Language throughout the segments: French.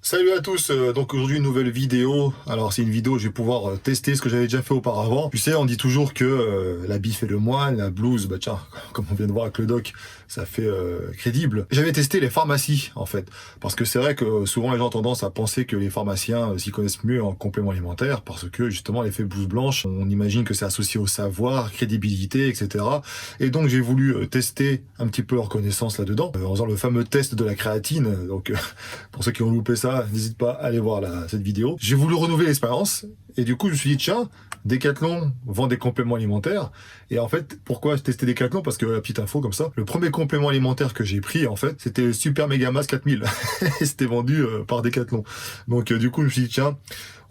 Salut à tous, donc aujourd'hui une nouvelle vidéo. Alors c'est une vidéo où je vais pouvoir tester ce que j'avais déjà fait auparavant. Tu sais, on dit toujours que l'habit fait le moine, la blouse, bah tiens, comme on vient de voir avec le doc, ça fait crédible. J'avais testé les pharmacies en fait, parce que c'est vrai que souvent les gens ont tendance à penser que les pharmaciens s'y connaissent mieux en compléments alimentaires, parce que justement l'effet blouse blanche, on imagine que c'est associé au savoir, crédibilité, etc. Et donc j'ai voulu tester un petit peu leur connaissance là-dedans, en faisant le fameux test de la créatine. Donc pour ceux qui ont loupé ça, n'hésite pas à aller voir cette vidéo. J'ai voulu renouveler l'expérience et du coup je me suis dit tiens, Decathlon vend des compléments alimentaires. Et en fait, pourquoi je testais Decathlon? Parce que la petite info comme ça, le premier complément alimentaire que j'ai pris en fait, c'était le Super Mega Mass 4000 et c'était vendu par Decathlon. Donc du coup je me suis dit tiens,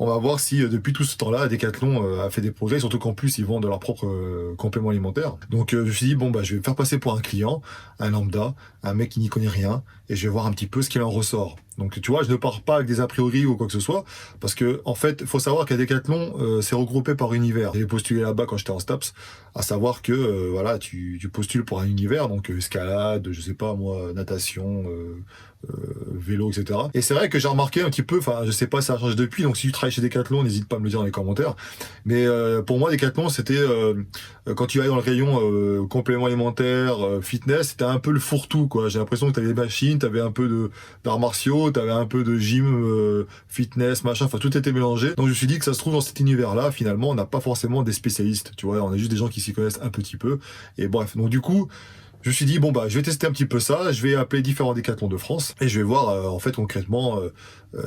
on va voir si depuis tout ce temps-là, Decathlon a fait des progrès, surtout qu'en plus ils vendent leurs propres compléments alimentaires. Donc je me suis dit bon bah je vais me faire passer pour un client, un lambda, un mec qui n'y connaît rien, et je vais voir un petit peu ce qu'il en ressort. Donc tu vois, je ne pars pas avec des a priori ou quoi que ce soit, parce que en fait, faut savoir qu'à Decathlon, c'est regroupé par univers. J'ai postulé là-bas quand j'étais en STAPS, à savoir que voilà, tu postules pour un univers, donc escalade, je sais pas moi, natation, vélo, etc. Et c'est vrai que j'ai remarqué un petit peu, enfin je sais pas si ça a changé depuis, donc si tu travailles chez Decathlon, n'hésite pas à me le dire dans les commentaires. Mais pour moi, Decathlon, c'était quand tu allais dans le rayon compléments alimentaires, fitness, c'était un peu le fourre-tout quoi. J'ai l'impression que tu avais des machines, tu avais un peu d'arts martiaux, tu avais un peu de gym, fitness, machin, enfin tout était mélangé. Donc je me suis dit que ça se trouve dans cet univers-là, finalement, on n'a pas forcément des spécialistes, tu vois, on a juste des gens qui s'y connaissent un petit peu. Et bref, donc du coup, je me suis dit bon bah je vais tester un petit peu ça, je vais appeler différents décathlons de France et je vais voir en fait concrètement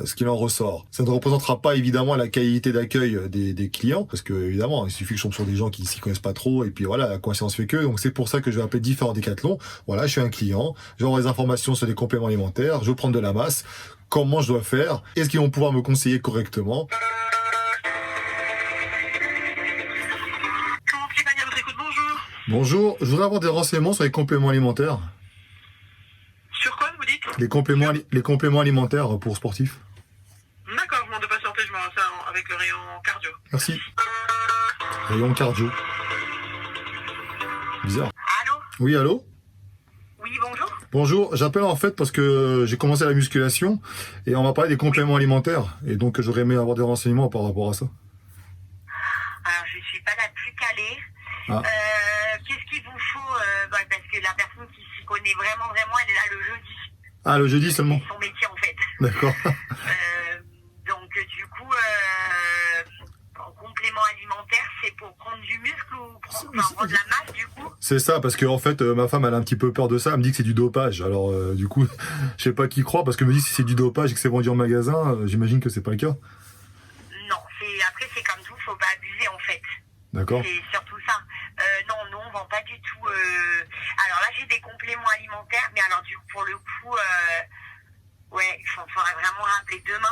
ce qu'il en ressort. Ça ne représentera pas évidemment la qualité d'accueil des clients parce que évidemment il suffit que je tombe sur des gens qui s'y connaissent pas trop et puis voilà la coïncidence fait que, donc c'est pour ça que je vais appeler différents décathlons. Voilà, je suis un client, je vais avoir des informations sur les compléments alimentaires, je veux prendre de la masse, comment je dois faire, est-ce qu'ils vont pouvoir me conseiller correctement. Bonjour, je voudrais avoir des renseignements sur les compléments alimentaires. Sur quoi, vous dites? Les compléments alimentaires pour sportifs. D'accord, je demande de patienter, je me renseigne avec le rayon cardio. Merci. Rayon cardio. Bizarre. Allô? Oui, allô? Oui, bonjour? Bonjour, j'appelle en fait parce que j'ai commencé la musculation et on m'a parlé des compléments alimentaires. Et donc j'aurais aimé avoir des renseignements par rapport à ça. Alors, je suis pas la plus calée. Ah. Qu'est-ce qu'il vous faut parce que la personne qui s'y connaît vraiment, elle est là le jeudi. Ah, le jeudi seulement? C'est son métier, en fait. D'accord. Donc, du coup, en complément alimentaire, c'est pour prendre du muscle ou prendre de la masse, du coup? C'est ça, parce que en fait, ma femme, elle a un petit peu peur de ça. Elle me dit que c'est du dopage. Alors, du coup, je sais pas qui croire, parce que me dit si c'est du dopage et que c'est vendu en magasin, j'imagine que c'est pas le cas. Non, après, c'est comme tout, faut pas abuser, en fait. D'accord. C'est surtout ça. Non, on vend pas du tout. Alors là, j'ai des compléments alimentaires, mais alors pour le coup, ouais, il faudrait vraiment rappeler demain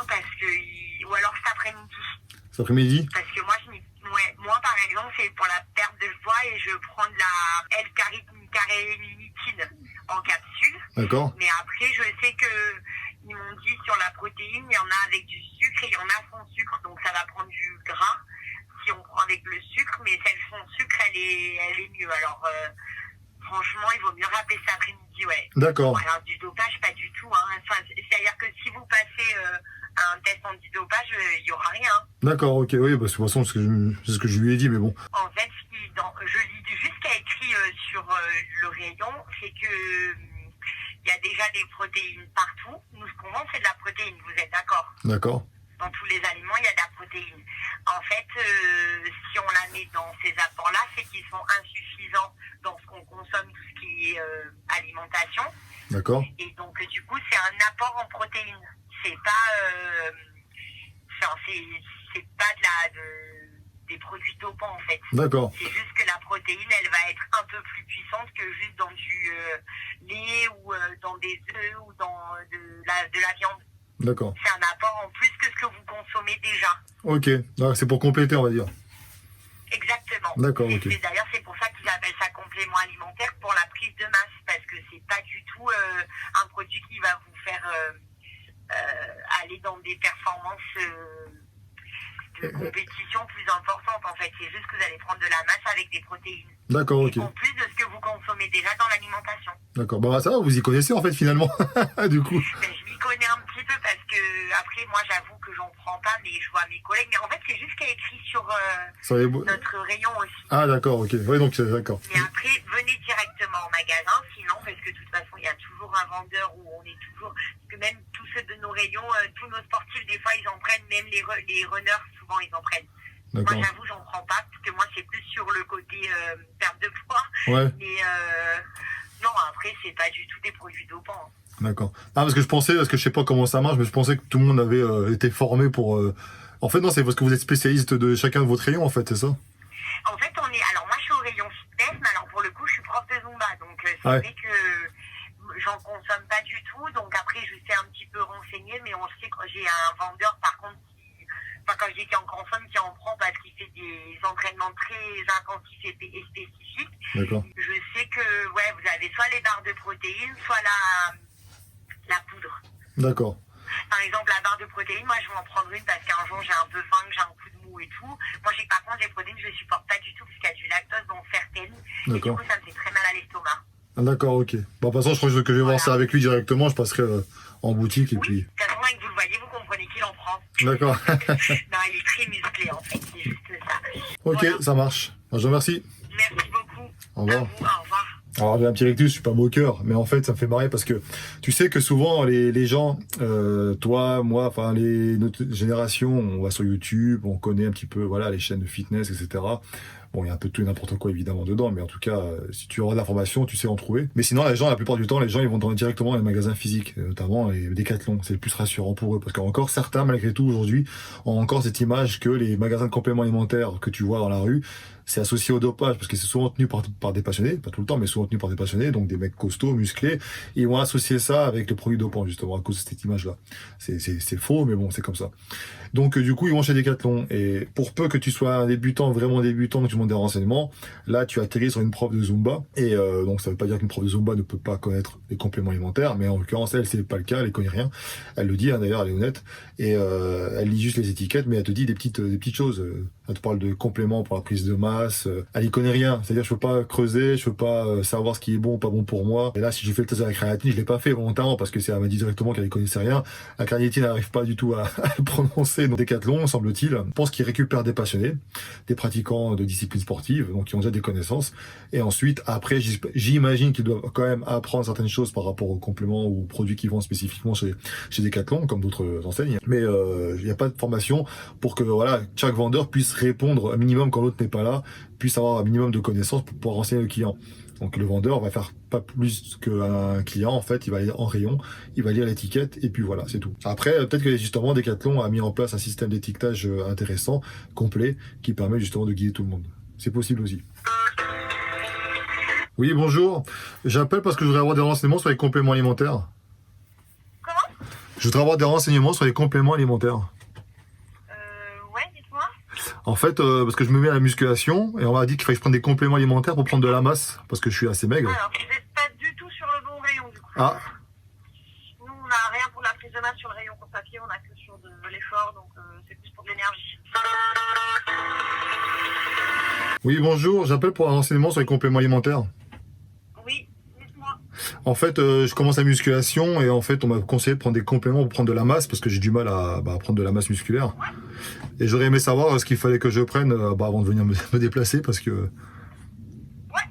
ou alors cet après-midi. Cet après-midi? Parce que moi par exemple, c'est pour la perte de poids et je prends de la L-carénitine en capsule. D'accord. Mais après, je sais que ils m'ont dit sur la protéine, il y en a avec du sucre et il y en a sans sucre, donc ça va prendre du gras. Si on prend avec le sucre, mais celle sans sucre, elle est mieux. Alors, franchement, il vaut mieux rappeler cet après-midi, ouais. D'accord. Alors, du dopage, pas du tout. Hein. Enfin, c'est-à-dire que si vous passez un test antidopage, il n'y aura rien. D'accord, ok, oui, parce que de toute façon, c'est ce que je lui ai dit, mais bon. En fait, je lis juste ce qu'il y a écrit sur le rayon, c'est que il y a déjà des protéines partout. Nous, ce qu'on vend, c'est de la protéine, vous êtes d'accord? D'accord. Dans tous les aliments, il y a de la protéine. En fait, si on la met dans ces apports-là, c'est qu'ils sont insuffisants dans ce qu'on consomme, tout ce qui est alimentation. D'accord. Et donc, du coup, c'est un apport en protéines. C'est pas, c'est pas des produits dopants, en fait. D'accord. C'est juste que la protéine, elle va être un peu plus puissante que juste dans du lait ou dans des œufs ou dans de la viande. D'accord. C'est un apport en plus que ce que vous consommez déjà. Ok, donc c'est pour compléter, on va dire. Exactement. D'accord, ok. D'ailleurs, c'est pour ça qu'ils appellent ça complément alimentaire pour la prise de masse, parce que c'est pas du tout un produit qui va vous faire aller dans des performances de compétition plus importantes. En fait, c'est juste que vous allez prendre de la masse avec des protéines. D'accord, ok. En plus de ce que vous consommez déjà dans l'alimentation. D'accord, bah ça va, vous y connaissez en fait finalement, du coup. Mais je m'y connais un petit peu parce que après moi j'avoue que j'en prends pas, mais je vois mes collègues. Mais en fait c'est juste qu'il y a écrit sur notre rayon aussi. Ah d'accord, ok. Oui, donc d'accord. Mais après venez directement au magasin, sinon parce que de toute façon il y a toujours un vendeur où on est toujours. Parce que même tous ceux de nos rayons, tous nos sportifs des fois ils en prennent, même les runners souvent ils en prennent. Moi j'avoue j'en prends pas parce que moi c'est plus sur le côté perte de poids. Ouais. Mais non après c'est pas du tout des produits dopants. D'accord. Ah parce que je sais pas comment ça marche, mais je pensais que tout le monde avait été formé pour. En fait non, c'est parce que vous êtes spécialiste de chacun de votre rayon en fait, c'est ça? En fait alors moi je suis au rayon fitness, mais alors pour le coup je suis prof de Zumba, donc c'est vrai que j'en consomme pas du tout, donc après je sais un petit peu renseigner, mais on sait que j'ai un vendeur par contre quand je dis qu'il en consomme, qui en prend parce qu'il fait des entraînements très intensifs et spécifiques. D'accord. Je sais que vous avez soit les barres de protéines, soit la poudre. D'accord. Par exemple, la barre de protéines, moi je vais en prendre une parce qu'un jour j'ai un peu faim, que j'ai un coup de mou et tout. Moi par contre les protéines je ne supporte pas du tout parce qu'il y a du lactose dans certaines. Et du coup ça me fait très mal à l'estomac. Ah, d'accord, ok. Bon, de toute façon je crois que je vais voir ça avec lui directement, je passerai en boutique et puis... De toute façon, dès que vous le voyez, vous comprenez qu'il en prend. D'accord. Non, il est très musclé en fait, c'est juste ça. Ok, ça marche. Je vous remercie. Merci beaucoup. Au revoir. À vous, au revoir. Alors j'ai un petit rectus, je suis pas moqueur, mais en fait ça me fait marrer parce que tu sais que souvent les gens, toi, moi, enfin notre génération, on va sur YouTube, on connaît un petit peu voilà les chaînes de fitness, etc. Bon, il y a un peu de tout et n'importe quoi évidemment dedans, mais en tout cas, si tu auras de l'information, tu sais en trouver. Mais sinon, la plupart du temps, les gens ils vont directement dans les magasins physiques, notamment les Decathlon. C'est le plus rassurant pour eux parce qu'encore certains, malgré tout, aujourd'hui, ont encore cette image que les magasins de compléments alimentaires que tu vois dans la rue, c'est associé au dopage parce que c'est souvent tenu par des passionnés, pas tout le temps, mais souvent tenu par des passionnés, donc des mecs costauds, musclés, et ils vont associer ça avec le produit dopant justement à cause de cette image-là. C'est faux, mais bon, c'est comme ça. Donc du coup, ils vont chez Decathlon et pour peu que tu sois un débutant, vraiment débutant, que tu demandes des renseignements, là tu atterris sur une prof de Zumba et donc ça veut pas dire qu'une prof de Zumba ne peut pas connaître les compléments alimentaires, mais en l'occurrence elle c'est pas le cas, elle connaît rien. Elle le dit d'ailleurs, elle est honnête et elle lit juste les étiquettes, mais elle te dit des petites choses. Elle te parle de compléments pour la prise de masse. Elle y connaît rien, c'est-à-dire je peux pas creuser, je peux pas savoir ce qui est bon ou pas bon pour moi. Et là si j'ai fait le test de la créatine, je l'ai pas fait volontairement parce que elle m'a dit directement qu'elle y connaissait rien. La créatine n'arrive pas du tout à le prononcer. Donc Decathlon, semble-t-il, pense qu'ils récupèrent des passionnés, des pratiquants de disciplines sportives, donc qui ont déjà des connaissances. Et ensuite, après, j'imagine qu'ils doivent quand même apprendre certaines choses par rapport aux compléments ou aux produits qu'ils vendent spécifiquement chez Decathlon, comme d'autres enseignes. Mais il n'y a pas de formation pour que voilà chaque vendeur puisse répondre un minimum quand l'autre n'est pas là, puisse avoir un minimum de connaissances pour pouvoir renseigner le client. Donc le vendeur va faire pas plus qu'un client, en fait, il va aller en rayon, il va lire l'étiquette et puis voilà, c'est tout. Après, peut-être que justement Decathlon a mis en place un système d'étiquetage intéressant, complet, qui permet justement de guider tout le monde. C'est possible aussi. Oui, bonjour. J'appelle parce que je voudrais avoir des renseignements sur les compléments alimentaires. Comment ? Je voudrais avoir des renseignements sur les compléments alimentaires. Ouais, dites-moi. En fait, parce que je me mets à la musculation et on m'a dit qu'il fallait que je prenne des compléments alimentaires pour prendre de la masse parce que je suis assez maigre. Alors, vous n'êtes pas du tout sur le bon rayon du coup. Ah, Nous, on n'a rien pour la prise de masse sur le rayon course à pied, on n'a que sur de l'effort, donc c'est plus pour de l'énergie. oui, bonjour. J'appelle pour un renseignement sur les compléments alimentaires. Oui, dites-moi. En fait, je commence la musculation et en fait, on m'a conseillé de prendre des compléments pour prendre de la masse parce que j'ai du mal à prendre de la masse musculaire. Et j'aurais aimé savoir ce qu'il fallait que je prenne avant de venir me déplacer parce que... Ouais,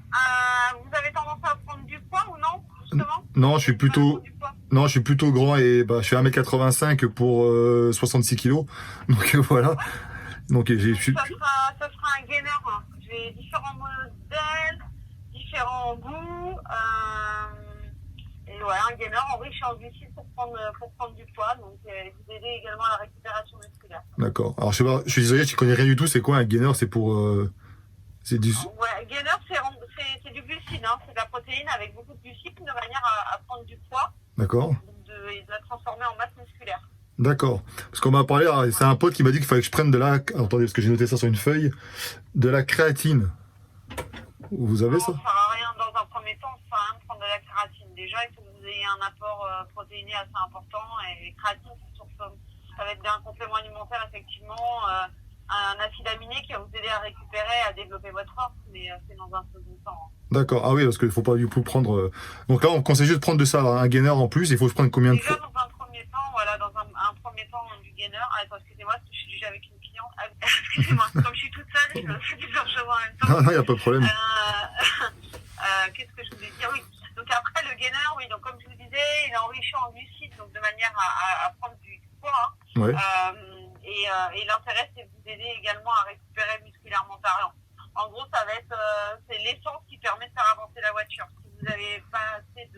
vous avez tendance à prendre du poids ou non, justement ? Non, je suis plutôt grand et je fais 1m85 pour 66 kg. Donc voilà. Donc Ça sera un gainer. Hein. J'ai différents modèles, différents goûts. Et voilà, un gainer enrichi en glucides pour prendre du poids, donc vous aider également à la récupération musculaire. D'accord. Alors je sais pas, je suis désolé, je connais rien du tout. C'est quoi un gainer? C'est pour c'est du... Ouais, gainer c'est du glucide, hein. C'est de la protéine avec beaucoup de glucides de manière à prendre du poids. D'accord. Et de la transformer en masse musculaire. D'accord. Parce qu'on m'a parlé, c'est un pote qui m'a dit qu'il fallait que je prenne de la... Attendez, parce que j'ai noté ça sur une feuille. De la créatine. Vous avez ça? Ça ne sert à rien dans un premier temps, ça sert à rien de prendre de la créatine. Déjà, il faut que vous ayez un apport protéiné assez important. Et créatine, ça va être un complément alimentaire, effectivement. Un acide aminé qui va vous aider à récupérer, à développer votre force, mais c'est dans un second temps. D'accord. Ah oui, parce qu'il ne faut pas du tout prendre... Donc là, on conseille juste de prendre de ça, un gainer en plus. Il faut que je prenne combien de Déjà, fois? dans un premier temps, voilà, dans premier temps du gainer. Ah, attends, excusez-moi, parce que je suis déjà avec une cliente. Ah, excusez-moi, comme je suis toute seule, je me fais plusieurs choses en même temps. Non, non, il n'y a pas de problème. Qu'est-ce que je voulais dire? Oui. Donc après, le gainer, oui, donc comme je vous disais, il est enrichi en glucides, donc de manière à prendre du poids. Hein. Ouais. Et l'intérêt, c'est de vous aider également à récupérer musculairement parlant. En gros, ça va être c'est l'essence qui permet de faire avancer la voiture. Si vous n'avez pas assez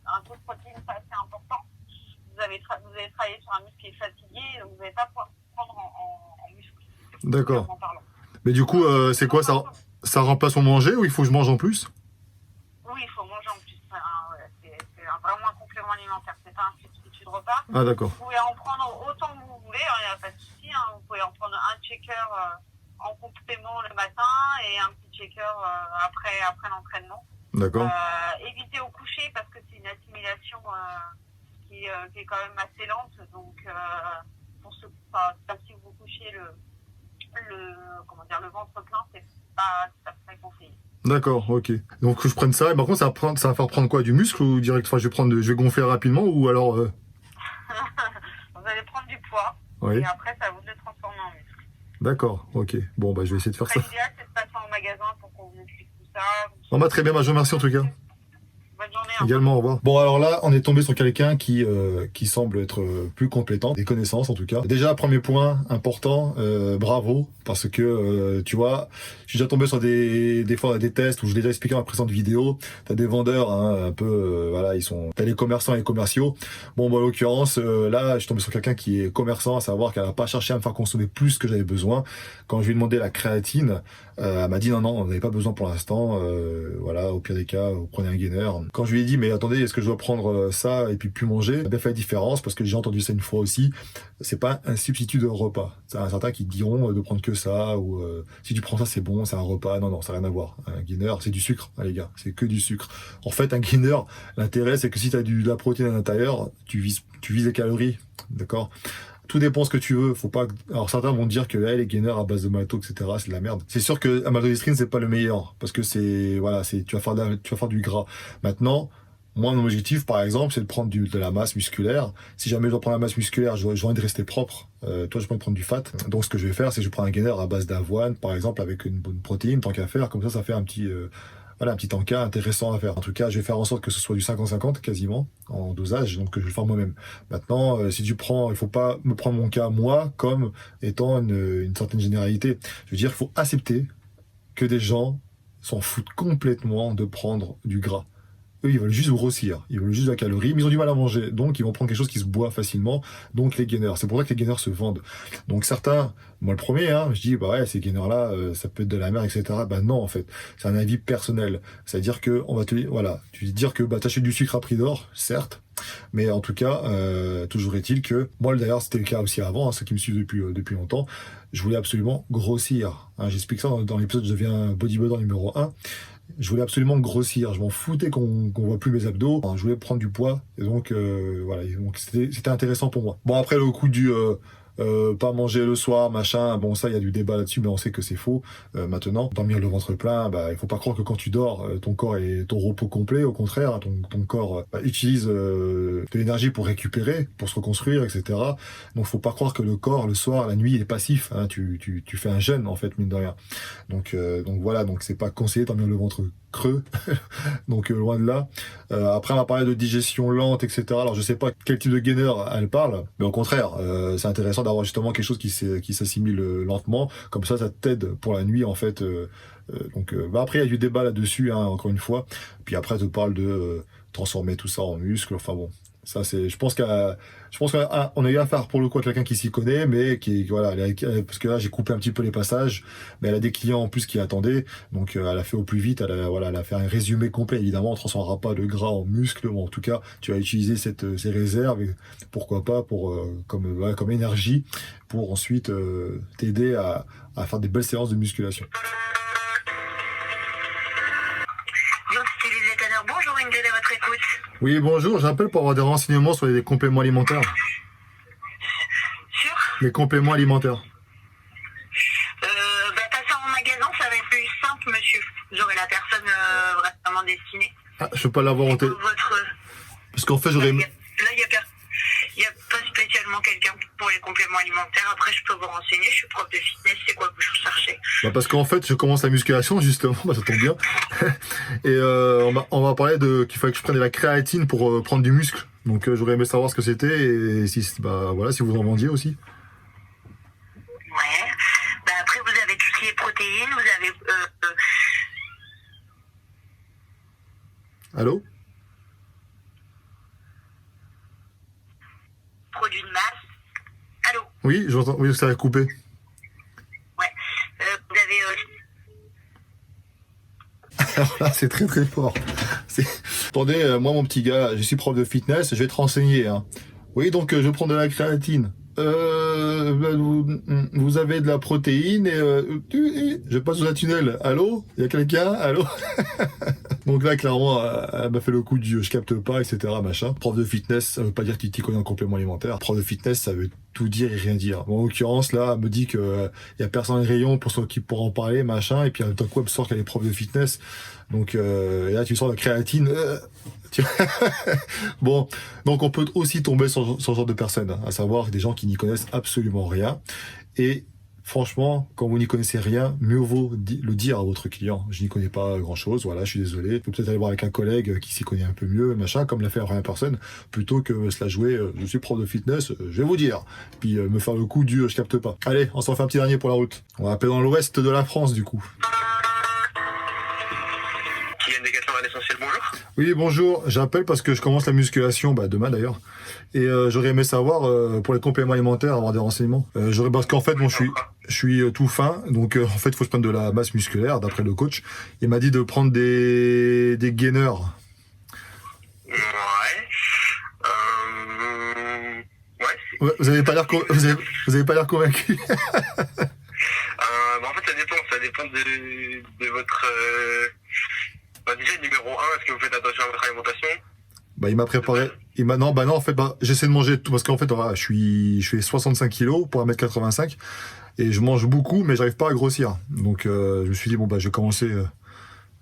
un taux de protéines pas assez important, vous allez travailler sur un muscle qui est fatigué, donc vous n'allez pas pouvoir prendre en muscle. D'accord. Mais du coup, c'est quoi ça remplace mon manger ou il faut que je mange en plus? Oui, il faut manger en plus. C'est vraiment un complément alimentaire. C'est pas un substitut de repas. Ah d'accord. Vous pouvez en prendre autant que vous voulez, il n'y a pas de souci. Hein. Vous pouvez en prendre un shaker en complément le matin et un petit shaker après l'entraînement. D'accord. Évitez au coucher parce que c'est une assimilation qui est quand même assez lente. Donc, si vous couchez le ventre plein, c'est pas très conseillé. D'accord, ok. Donc je prenne ça, et par contre ça va faire prendre quoi? Du muscle ou direct? Enfin, je vais gonfler rapidement ou alors... Vous allez prendre du poids, oui. Et après ça va vous le transformer en muscle. D'accord, ok. Bon, bah je vais essayer de faire ça. L'idéal, c'est de passer en magasin pour qu'on vous explique tout ça. Bon, bah très bien, bah, je vous remercie en tout cas. Bonne journée. Également, au revoir. Bon, alors là, on est tombé sur quelqu'un qui semble être plus compétent, des connaissances en tout cas. Déjà, premier point important, bravo, parce que tu vois, je suis déjà tombé sur des fois des tests où je l'ai déjà expliqué dans la précédente vidéo. T'as des vendeurs, hein, un peu, voilà, t'as les commerçants et les commerciaux. Bon, bah, en l'occurrence, là, je suis tombé sur quelqu'un qui est commerçant, à savoir qu'elle n'a pas cherché à me faire consommer plus que j'avais besoin. Quand je lui ai demandé la créatine, elle m'a dit non, on n'avait pas besoin pour l'instant. Voilà, au pire des cas, vous prenez un gainer. Quand je lui ai dit mais attendez, est-ce que je dois prendre ça et puis plus manger, elle a bien fait la différence parce que j'ai entendu ça une fois aussi. C'est pas un substitut de repas. C'est un certain qui diront de prendre que ça ou si tu prends ça c'est bon, c'est un repas. Non, ça n'a rien à voir. Un gainer c'est du sucre, hein, les gars, c'est que du sucre. En fait, un gainer, l'intérêt c'est que si tu as de la protéine à l'intérieur, tu vises les calories, d'accord? Tout dépend ce que tu veux. Faut pas. Alors certains vont dire que les gainers à base de malto, etc. c'est de la merde. C'est sûr que la maltodextrine c'est pas le meilleur parce que tu vas faire du gras. Maintenant, moi mon objectif par exemple c'est de prendre de la masse musculaire. Si jamais je dois prendre la masse musculaire, j'ai envie de rester propre. Toi je peux prendre du fat. Donc ce que je vais faire c'est que je prends un gainer à base d'avoine par exemple avec une bonne protéine tant qu'à faire. Comme ça fait un petit encas intéressant à faire. En tout cas, je vais faire en sorte que ce soit du 50-50 quasiment en dosage, donc que je vais le faire moi-même. Maintenant, si tu prends, il faut pas me prendre mon cas moi comme étant une certaine généralité. Je veux dire, il faut accepter que des gens s'en foutent complètement de prendre du gras. Eux, ils veulent juste grossir, ils veulent juste de la calorie, mais ils ont du mal à manger, donc ils vont prendre quelque chose qui se boit facilement, donc les gainers. C'est pour ça que les gainers se vendent. Donc certains, moi le premier, hein, je dis, bah ouais, ces gainers-là, ça peut être de la merde, etc. Bah non, en fait, c'est un avis personnel. C'est-à-dire que, on va te dire, voilà, tu vas dire que bah, t'achètes du sucre à prix d'or, certes, mais en tout cas, toujours est-il que, moi d'ailleurs, c'était le cas aussi avant, hein, ceux qui me suivent depuis longtemps, je voulais absolument grossir. Hein, j'explique ça dans l'épisode Je deviens bodybuilder numéro 1. Je voulais absolument grossir, je m'en foutais qu'on voit plus mes abdos, enfin, je voulais prendre du poids, et donc voilà, donc c'était intéressant pour moi. Bon après le coup du pas manger le soir, machin, bon ça il y a du débat là-dessus, mais on sait que c'est faux maintenant. Dormir le ventre plein, bah il faut pas croire que quand tu dors, ton corps est ton repos complet, au contraire, hein, ton corps utilise de l'énergie pour récupérer, pour se reconstruire, etc. Donc faut pas croire que le corps, le soir, la nuit, il est passif, hein, tu fais un jeûne en fait, mine de rien. Donc voilà, donc c'est pas conseillé de dormir le ventre creux, donc loin de là. Après on va parler de digestion lente, etc. Alors je sais pas quel type de gainer elle parle, mais au contraire, c'est intéressant d'avoir justement quelque chose qui s'assimile lentement, comme ça t'aide pour la nuit en fait. Bah après il y a du débat là-dessus, hein, encore une fois. Puis après elle te parle de transformer tout ça en muscle, enfin bon. Ça c'est, je pense qu'on a eu affaire pour le coup à quelqu'un qui s'y connaît, mais qui voilà, parce que là j'ai coupé un petit peu les passages, mais elle a des clients en plus qui attendaient, donc elle a fait au plus vite, elle a fait un résumé complet. Évidemment, on transformera pas le gras en muscle, bon, en tout cas, tu vas utiliser ces réserves, et pourquoi pas comme énergie pour ensuite t'aider à faire des belles séances de musculation. Bonjour, Ingrid, à votre écoute. Oui, bonjour, j'appelle pour avoir des renseignements sur les compléments alimentaires. Sur Les compléments alimentaires. Passez en magasin, ça va être plus simple, monsieur. Vous aurez la personne vraiment destinée. Ah, je peux pas l'avoir au téléphone. Parce qu'en fait, j'aurais... Là, il n'y a pas spécialement quelqu'un. les compléments alimentaires. Après, je peux vous renseigner. Je suis prof de fitness. C'est quoi que vous recherchez? Bah parce qu'en fait, je commence la musculation, justement, bah ça tombe bien. Et on va parler qu'il fallait que je prenne de la créatine pour prendre du muscle. Donc j'aurais aimé savoir ce que c'était et si, bah, voilà, si vous en vendiez aussi. Ouais. Bah après, vous avez tout ce qui est protéines. Vous avez... Allô? produits de masse. Allô? Oui, j'entends. Oui, ça a coupé. Ouais. Vous avez... Alors là, c'est très très fort. Attendez, moi mon petit gars, je suis prof de fitness, je vais te renseigner. Hein. Oui, donc je prends de la créatine. Vous avez de la protéine et je passe sous un tunnel. Allô? Il y a quelqu'un? Allô? Donc là, clairement, elle m'a fait le coup du je capte pas, etc. Machin. Prof de fitness, ça veut pas dire que tu connais en complément alimentaire. Prof de fitness, ça veut tout dire et rien dire. Bon, en l'occurrence, là, elle me dit que y a personne de rayon qui pourra en parler, machin. Et puis d'un coup, elle me sort qu'elle est prof de fitness. Donc et là, tu sors la créatine. Bon, donc on peut aussi tomber sur ce genre de personnes, hein, à savoir des gens qui n'y connaissent absolument rien. Et franchement, quand vous n'y connaissez rien, mieux vaut le dire à votre client. Je n'y connais pas grand-chose, voilà, je suis désolé. Faut peut-être aller voir avec un collègue qui s'y connaît un peu mieux, machin, comme l'a fait la première personne, plutôt que se la jouer, je suis prof de fitness, je vais vous dire. Puis me faire le coup du je capte pas. Allez, on s'en fait un petit dernier pour la route. On va appeler dans l'ouest de la France, du coup. Bonjour. Oui, bonjour. J'appelle parce que je commence la musculation, bah demain d'ailleurs. Et j'aurais aimé savoir pour les compléments alimentaires, avoir des renseignements. Parce qu'en fait, bon, je suis tout fin, donc en fait, il faut que je prenne de la masse musculaire, d'après le coach. Il m'a dit de prendre des gainers. Ouais. Ouais, vous avez pas l'air vous avez pas l'air convaincu. En fait, ça dépend de votre. Déjà, numéro 1, est-ce que vous faites attention à votre alimentation? Bah, il m'a préparé. Non, en fait, j'essaie de manger tout, parce qu'en fait, voilà, je fais 65 kilos pour 1m85, et je mange beaucoup, mais j'arrive pas à grossir. Donc, je me suis dit, bon, bah, je vais commencer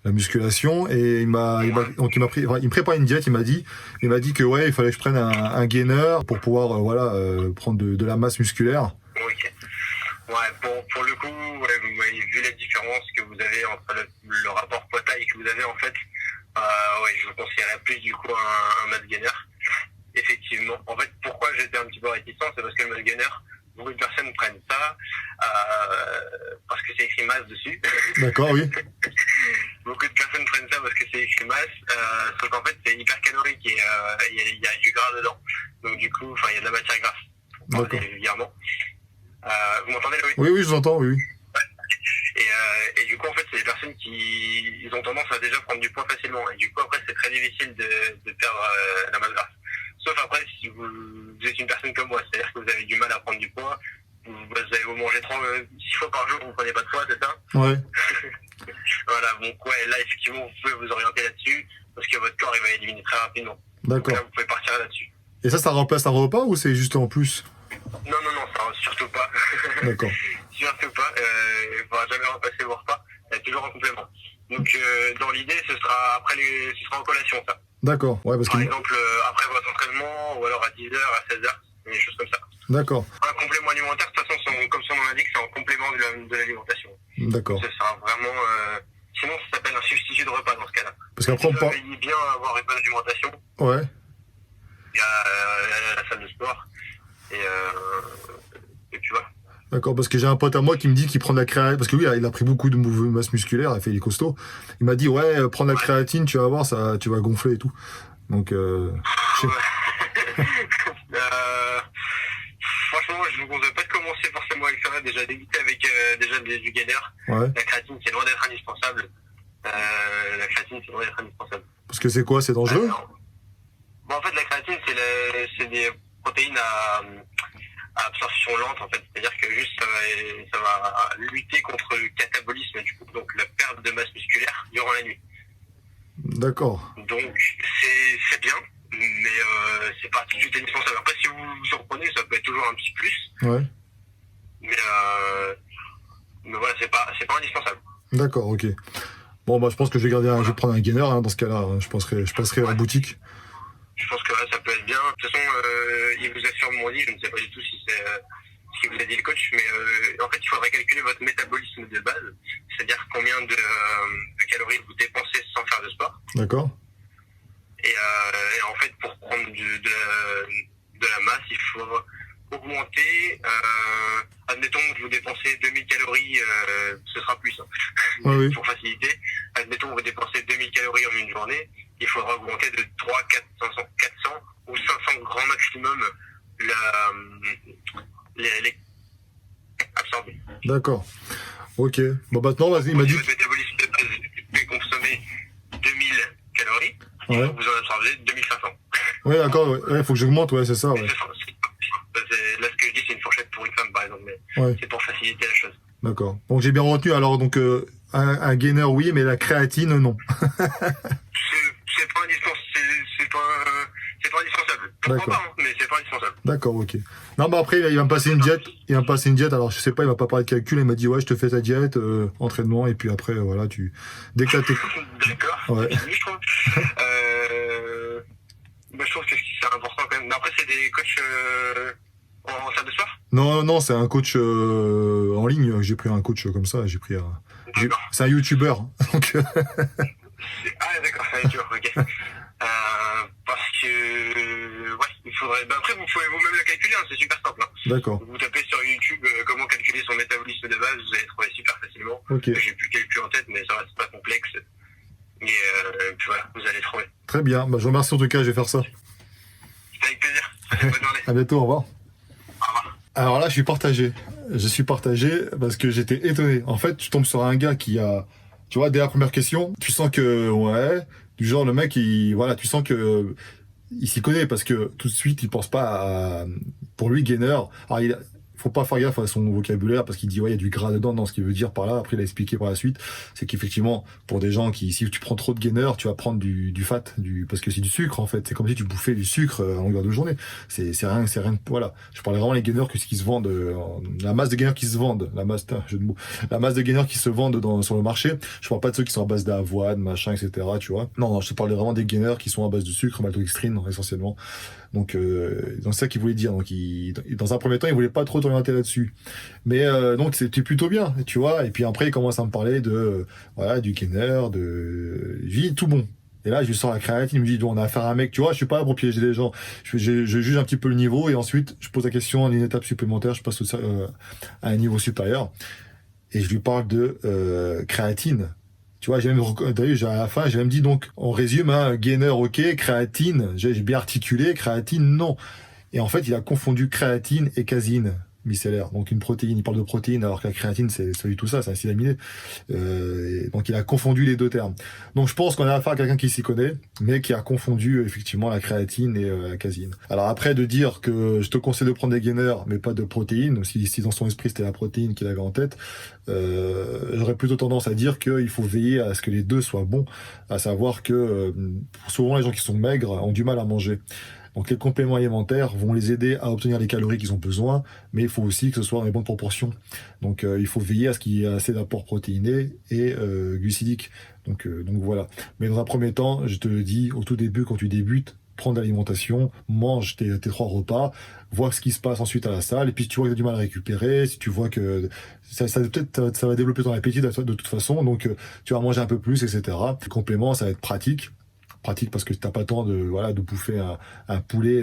la musculation, et il me prépare une diète, il m'a dit que, ouais, il fallait que je prenne un gainer pour pouvoir, prendre de la masse musculaire. Ok. Ouais, pour le coup, ouais, vous avez vu la différence que vous avez entre le rapport poids-taille que vous avez en fait. Ouais, je vous conseillerais plus du coup un mass gainer. Effectivement. En fait, pourquoi j'étais un petit peu réticent, c'est parce que le mass gainer, beaucoup de personnes prennent ça parce que c'est écrit masse dessus. D'accord, oui. Beaucoup de personnes prennent ça parce que c'est écrit masse, sauf qu'en fait c'est hyper calorique et il y a du gras dedans. Donc du coup, il y a de la matière grasse. D'accord. Régulièrement. Vous m'entendez, Louis? Oui, je vous entends, oui. Et du coup, en fait, c'est des personnes qui ont tendance à déjà prendre du poids facilement. Et du coup, après, c'est très difficile de perdre la masse grasse. Sauf après, si vous êtes une personne comme moi, c'est-à-dire que vous avez du mal à prendre du poids, vous allez vous manger 6 fois par jour, vous ne prenez pas de poids, c'est ça? Ouais. Voilà, donc ouais, là, effectivement, vous pouvez vous orienter là-dessus, parce que votre corps, il va éliminer très rapidement. D'accord. Donc là, vous pouvez partir là-dessus. Et ça remplace un repas ou c'est juste en plus? Non, ça surtout pas. D'accord. Surtout pas. Il ne faudra jamais remplacer vos repas. Il y a toujours un complément. Donc, dans l'idée, ce sera en collation, ça. D'accord. Ouais, parce Par exemple, après votre entraînement, ou alors à 10h, à 16h, des choses comme ça. D'accord. Un complément alimentaire, de toute façon, comme son nom l'indique, c'est en complément de l'alimentation. D'accord. Ce sera vraiment... Sinon, ça s'appelle un substitut de repas dans ce cas-là. Parce qu'après, on parle... bien avoir une bonne alimentation. Ouais. Il y a la salle de sport. Et puis voilà. D'accord, parce que j'ai un pote à moi qui me dit qu'il prend de la créatine, parce que lui, il a pris beaucoup de masse musculaire, il a fait les costauds. Il m'a dit, ouais, prends de la créatine, tu vas voir, ça, tu vas gonfler et tout. Donc, franchement, je ne vous conseille pas de commencer forcément avec ça. Déjà, d'éviter avec du gainer. Ouais. La créatine, c'est loin d'être indispensable. Parce que c'est quoi, c'est dangereux? En fait, la créatine, c'est des protéines à absorption lente, en fait. C'est-à-dire que juste, ça va lutter contre le catabolisme, du coup, donc la perte de masse musculaire durant la nuit. D'accord. Donc, c'est bien, mais c'est pas tout de suite indispensable. Après, si vous en reprenez, ça peut être toujours un petit plus. Ouais. Mais voilà, c'est pas indispensable. D'accord, ok. Bon, bah, je pense que je vais prendre un gainer, hein, dans ce cas-là. Je passerai à la boutique. Je pense que là, ça peut être marche bien. De toute façon, il vous a sûrement dit, je ne sais pas du tout si c'est ce qu'il vous a dit le coach, mais en fait, il faudrait calculer votre métabolisme de base, c'est-à-dire combien de calories vous dépensez sans faire de sport. D'accord. Et en fait, pour prendre de la masse, il faut augmenter. Admettons que vous dépensez 2000 calories, ce sera plus. Hein. Ah oui. Pour faciliter, admettons que vous dépensez 2000 calories en une journée, il faudra augmenter de 3, 400 ou 500 grand maximum les absorbés. D'accord. Ok. Bon, maintenant, vas-y, il m'a dit. Votre métabolisme de base peut consommer 2000 calories, il Ouais. faut que vous en absorbez 2500. Ouais, d'accord. Ouais, faut que j'augmente, ouais, c'est ça, ouais. Là, ce que je dis, c'est une fourchette pour une femme, par exemple, mais Ouais. c'est pour faciliter la chose. D'accord. Donc, j'ai bien retenu. Alors, donc, un gainer, oui, mais la créatine, non. C'est pas indispensable. C'est pas indispensable. Pourquoi D'accord. pas, hein, mais c'est pas indispensable. D'accord, ok. Non, bah après, il va me passer une diète. Il va me passer une diète. Alors, je sais pas, il m'a pas parlé de calcul. Il m'a dit, ouais, je te fais ta diète, entraînement, et puis après, voilà, dès que t'as tes... D'accord. Ouais. Oui, je trouve. Je trouve que c'est important quand même. Mais après, c'est des coachs en salle de sport. Non, c'est un coach en ligne. J'ai pris un coach comme ça. D'accord. C'est un YouTuber. Donc, Ah, d'accord, tu vois, ok. Parce que, ouais, il faudrait. Après, vous pouvez vous-même le calculer, hein, c'est super simple. Hein. d'accord. Vous tapez sur YouTube comment calculer son métabolisme de base, vous allez trouver super facilement. Ok. J'ai plus le calcul en tête, mais ça reste pas complexe. Et puis voilà, vous allez trouver. Très bien. Bah, je vous remercie en tout cas. Je vais faire ça. Avec plaisir. Allez, bonne journée. À bientôt. Au revoir. Au revoir. Alors là, je suis partagé. Je suis partagé parce que j'étais étonné. En fait, tu tombes sur un gars qui a, tu vois, dès la première question, tu sens que, ouais, du genre, le mec, voilà, tu sens que il s'y connaît parce que tout de suite, il pense pas à, pour lui, gainer. Alors, faut pas faire gaffe à son vocabulaire parce qu'il dit, ouais, il y a du gras dedans, dans ce qu'il veut dire par là. Après, il a expliqué par la suite. C'est qu'effectivement, pour des gens si tu prends trop de gainer, tu vas prendre du fat, parce que c'est du sucre, en fait. C'est comme si tu bouffais du sucre à longueur de journée. C'est rien, voilà. Je parlais vraiment des gainers que ce qui se vendent, la masse de gainers qui se vendent, la masse de gainers qui se vendent sur le marché. Je parle pas de ceux qui sont à base d'avoine, machin, etc., tu vois. Non, je te parlais vraiment des gainers qui sont à base de sucre, maltodextrine, essentiellement. Donc, c'est ça qu'il voulait dire. Donc, dans un premier temps, il voulait pas trop t'orienter là-dessus. Mais donc, c'était plutôt bien, tu vois. Et puis après, il commence à me parler voilà, du gainer, je dis tout bon. Et là, je lui sors la créatine, il me dit, on a affaire à un mec, tu vois, je suis pas là pour piéger les gens. Je juge un petit peu le niveau et ensuite, je pose la question à une étape supplémentaire, je passe à un niveau supérieur. Et je lui parle de créatine. Tu vois, à la fin, j'ai même dit, donc, on résume, hein, gainer, ok, créatine, j'ai bien articulé, créatine, non. Et en fait, il a confondu créatine et caséine micellaire. Donc, une protéine, il parle de protéine, alors que la créatine, c'est du tout ça, c'est un acide aminé. Donc, il a confondu les deux termes. Donc, je pense qu'on a affaire à quelqu'un qui s'y connaît, mais qui a confondu, effectivement, la créatine et la caséine. Alors, après, de dire que je te conseille de prendre des gainers, mais pas de protéines, si dans son esprit, c'était la protéine qu'il avait en tête, j'aurais plutôt tendance à dire qu'il faut veiller à ce que les deux soient bons, à savoir que souvent les gens qui sont maigres ont du mal à manger. Donc les compléments alimentaires vont les aider à obtenir les calories qu'ils ont besoin, mais il faut aussi que ce soit dans les bonnes proportions. Donc il faut veiller à ce qu'il y ait assez d'apports protéinés et glucidiques. Donc voilà. Mais dans un premier temps, je te le dis, au tout début, quand tu débutes, prends de l'alimentation, mange tes 3 repas, vois ce qui se passe ensuite à la salle, et puis si tu vois que tu as du mal à récupérer, si tu vois que ça va développer ton appétit de toute façon, donc tu vas manger un peu plus, etc. Le complément, ça va être pratique parce que t'as pas le temps de bouffer un poulet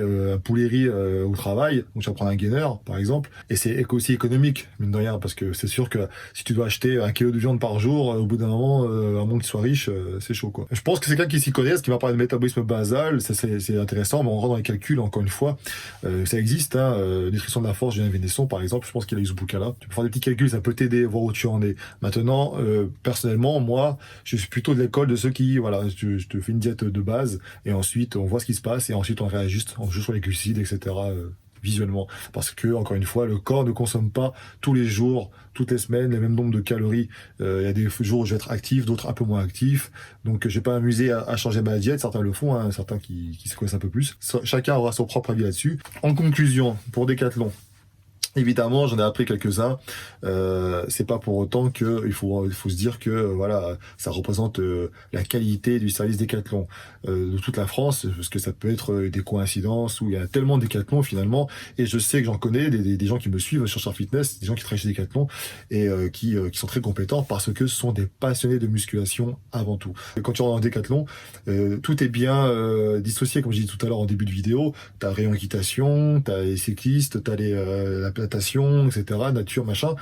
riz au travail, donc tu vas prendre un gainer par exemple, et c'est aussi économique mine de rien, parce que c'est sûr que si tu dois acheter 1 kilo de viande par jour, au bout d'un moment, à moins que tu sois riche, c'est chaud quoi. Je pense que c'est quelqu'un qui s'y connaît, ce qui va parler de métabolisme basal, c'est intéressant, mais on rentre dans les calculs encore une fois, ça existe, hein, nutrition de la force, Julien Vénesson par exemple, je pense qu'il a eu ce bouquin là, tu peux faire des petits calculs, ça peut t'aider, voir où tu en es. Maintenant, personnellement, moi, je suis plutôt de l'école de ceux qui, voilà, je te fais une diète de base et ensuite on voit ce qui se passe et ensuite on réajuste, on joue sur les glucides, etc. Visuellement, parce que encore une fois, le corps ne consomme pas tous les jours, toutes les semaines, les mêmes nombres de calories. Il y a des jours où je vais être actif, d'autres un peu moins actif, donc je vais pas m'amuser à changer ma diète. Certains le font, hein, certains qui se connaissent un peu plus. Chacun aura son propre avis là-dessus. En conclusion, pour Décathlon, Évidemment, j'en ai appris quelques-uns. C'est pas pour autant que il faut se dire que voilà, ça représente la qualité du service Decathlon de toute la France, parce que ça peut être des coïncidences où il y a tellement de Decathlon finalement. Et je sais que j'en connais des gens qui me suivent sur Sharp Fitness, des gens qui travaillent chez Decathlon et qui sont très compétents parce que ce sont des passionnés de musculation avant tout. Et quand tu rentres dans Decathlon, tout est bien dissocié, comme je dis tout à l'heure en début de vidéo. T'as rayon équitation, t'as les cyclistes, t'as la natation, etc., nature, machin,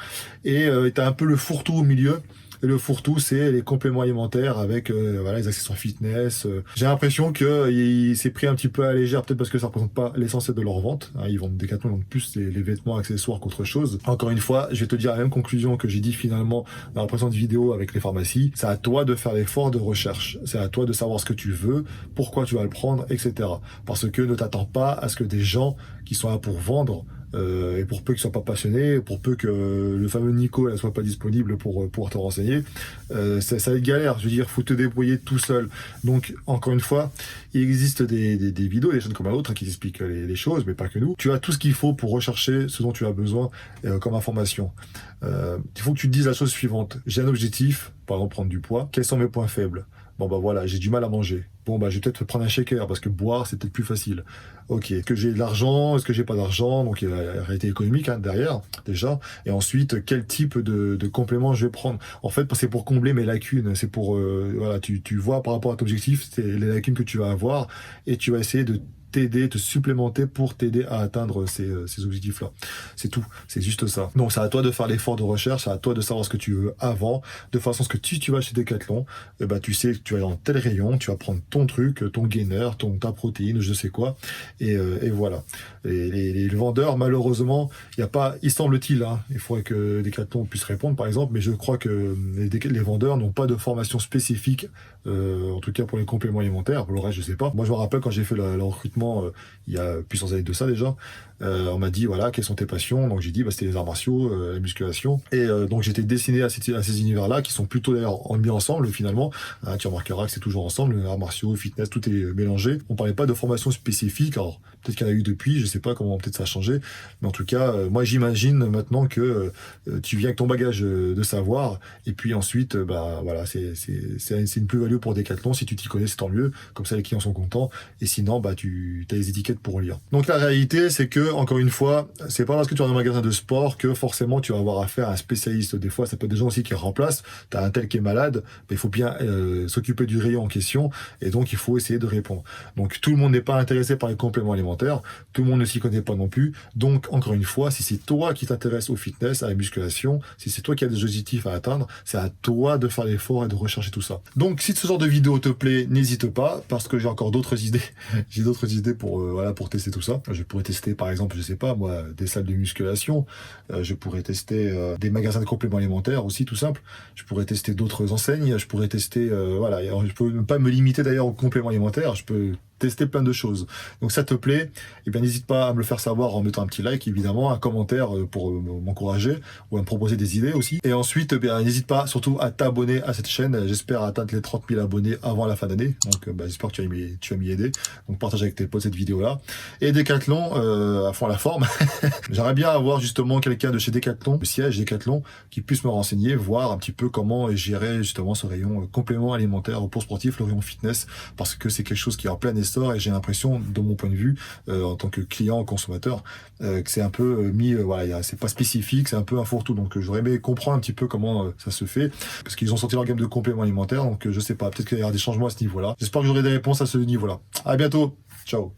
et t'as un peu le fourre-tout au milieu. Et le fourre-tout, c'est les compléments alimentaires avec voilà, les accessoires fitness. J'ai l'impression que il s'est pris un petit peu à la légère, peut-être parce que ça représente pas l'essentiel de leur vente. Hein, ils vendent Decathlon, donc plus les vêtements, accessoires qu'autre chose. Encore une fois, je vais te dire la même conclusion que j'ai dit finalement dans la précédente vidéo avec les pharmacies. C'est à toi de faire l'effort de recherche. C'est à toi de savoir ce que tu veux, pourquoi tu vas le prendre, etc. Parce que ne t'attends pas à ce que des gens qui sont là pour vendre et pour peu qu'ils soient pas passionnés, pour peu que le fameux Nico ne soit pas disponible pour pouvoir te renseigner, ça va être galère. Je veux dire, faut te débrouiller tout seul. Donc, encore une fois, il existe des vidéos, des chaînes comme la nôtre qui expliquent les choses, mais pas que nous. Tu as tout ce qu'il faut pour rechercher ce dont tu as besoin comme information. Il faut que tu te dises la chose suivante. J'ai un objectif, par exemple prendre du poids. Quels sont mes points faibles? Bon bah voilà, j'ai du mal à manger. Bon bah je vais peut-être prendre un shaker parce que boire c'est peut-être plus facile. Ok, est-ce que j'ai de l'argent, est-ce que j'ai pas d'argent? Donc il y a la réalité économique derrière déjà. Et ensuite quel type de complément je vais prendre? En fait c'est pour combler mes lacunes, c'est pour voilà tu vois par rapport à ton objectif, c'est les lacunes que tu vas avoir et tu vas essayer de t'aider, te supplémenter pour t'aider à atteindre ces objectifs-là. C'est tout, c'est juste ça. Donc c'est à toi de faire l'effort de recherche, c'est à toi de savoir ce que tu veux avant, de façon à ce que tu vas chez Decathlon, tu sais que tu vas dans tel rayon, tu vas prendre ton truc, ton gainer, ta protéine, je sais quoi, et voilà. Et les vendeurs, malheureusement, il y a pas, il semble-t-il, hein, il faudrait que Decathlon puisse répondre par exemple, mais je crois que les vendeurs n'ont pas de formation spécifique, en tout cas pour les compléments alimentaires. Pour le reste, je sais pas. Moi, je me rappelle quand j'ai fait le recrutement il y a plusieurs années de ça déjà, on m'a dit voilà quelles sont tes passions, donc j'ai dit c'était les arts martiaux, la musculation, et donc j'étais destiné à ces univers là qui sont plutôt d'ailleurs mis ensemble finalement, hein, tu remarqueras que c'est toujours ensemble, arts martiaux, fitness, tout est mélangé. On parlait pas de formation spécifique, alors peut-être qu'il y en a eu depuis, je sais pas comment, peut-être ça a changé, mais en tout cas moi j'imagine maintenant que tu viens avec ton bagage de savoir, et puis ensuite voilà, c'est une plus-value pour Decathlon. Si tu t'y connais, c'est tant mieux, comme ça les clients sont contents, et sinon tu as les étiquettes pour lire. Donc la réalité c'est que, encore une fois, c'est pas parce que tu vas dans un magasin de sport que forcément tu vas avoir affaire à un spécialiste. Des fois ça peut être des gens aussi qui remplacent, t'as un tel qui est malade, mais il faut bien s'occuper du rayon en question, et donc il faut essayer de répondre. Donc tout le monde n'est pas intéressé par les compléments alimentaires, tout le monde ne s'y connaît pas non plus, donc encore une fois, si c'est toi qui t'intéresses au fitness, à la musculation, si c'est toi qui as des objectifs à atteindre, c'est à toi de faire l'effort et de rechercher tout ça. Donc si ce genre de vidéo te plaît, n'hésite pas, parce que j'ai encore d'autres idées. J'ai d'autres idées pour pour tester tout ça. Je pourrais tester par exemple, je sais pas moi, des salles de musculation, je pourrais tester des magasins de compléments alimentaires aussi, tout simple. Je pourrais tester d'autres enseignes, je pourrais tester je peux ne pas me limiter d'ailleurs aux compléments alimentaires, je peux tester plein de choses. Donc ça te plaît, et bien n'hésite pas à me le faire savoir en mettant un petit like, évidemment, un commentaire pour m'encourager, ou à me proposer des idées aussi. Et ensuite, n'hésite pas surtout à t'abonner à cette chaîne. J'espère atteindre les 30 000 abonnés avant la fin d'année. Donc j'espère que tu vas m'y aider. Donc partage avec tes potes cette vidéo-là. Et Decathlon, à fond la forme. J'aimerais bien avoir justement quelqu'un de chez Decathlon, le siège Decathlon, qui puisse me renseigner, voir un petit peu comment gérer justement ce rayon complément alimentaire pour sportifs, le rayon fitness, parce que c'est quelque chose qui est en plein essor, et j'ai l'impression, de mon point de vue, en tant que client, consommateur, que c'est un peu c'est pas spécifique, c'est un peu un fourre-tout. Donc j'aurais aimé comprendre un petit peu comment ça se fait, parce qu'ils ont sorti leur gamme de compléments alimentaires, donc je sais pas, peut-être qu'il y aura des changements à ce niveau-là. J'espère que j'aurai des réponses à ce niveau-là. À bientôt, ciao.